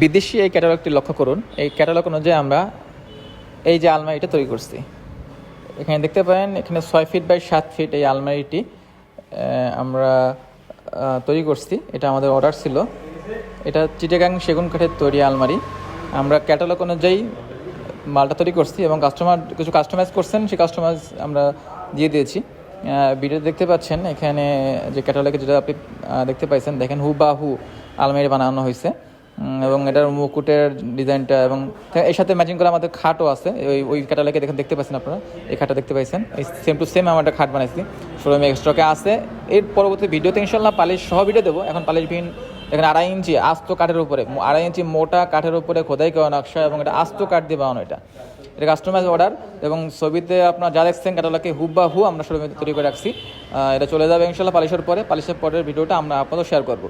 বিদেশি এই ক্যাটালগটি লক্ষ্য করুন। এই ক্যাটালগ অনুযায়ী আমরা এই যে আলমারিটা তৈরি করছি, এখানে দেখতে পারেন এখানে 6 ফিট বাই 7 ফিট এই আলমারিটি আমরা তৈরি করছি। এটা আমাদের অর্ডার ছিল। এটা চিটাগাং সেগুন কাঠের তৈরি আলমারি। আমরা ক্যাটালগ অনুযায়ী মালটা তৈরি করছি এবং কাস্টমার কিছু কাস্টমাইজ করছেন, সেই কাস্টমাইজ আমরা দিয়ে দিয়েছি। ভিডিও দেখতে পাচ্ছেন এখানে যে ক্যাটালগে যেটা আপনি দেখতে পাইছেন, দেখেন হুবাহু আলমারি বানানো হয়েছে এবং এটার মুকুটের ডিজাইনটা এবং এর সাথে ম্যাচিং করে আমাদের খাটও আছে। ওই ক্যাটালগে দেখতে পাচ্ছেন আপনারা, এই খাটটা দেখতে পাইছেন। এই সেম টু সেম আমরা একটা খাট বানাইছি, শোরুমে স্টকে আছে। এর পরবর্তী ভিডিওতে ইনশাল্লাহ পালিশ সহ ভিডিও দেবো। এখন পালিশ বিহীন এখানে 2.5 ইঞ্চি আস্ত কাঠের উপরে, 2.5 ইঞ্চি মোটা কাঠের উপরে খোদাই করা নকশা এবং এটা আস্ত কাঠ দিয়ে বানানো। এটা কাস্টমাইজ অর্ডার এবং ছবিতে আপনার যা দেখছেন ক্যাটালগে হুবাহু আমরা শোরুমে তৈরি করে রাখছি। এটা চলে যাবে ইনশাল্লাহ পালিশের পরে। পালিশের পরের ভিডিওটা আমরা আপনাদের শেয়ার করবো।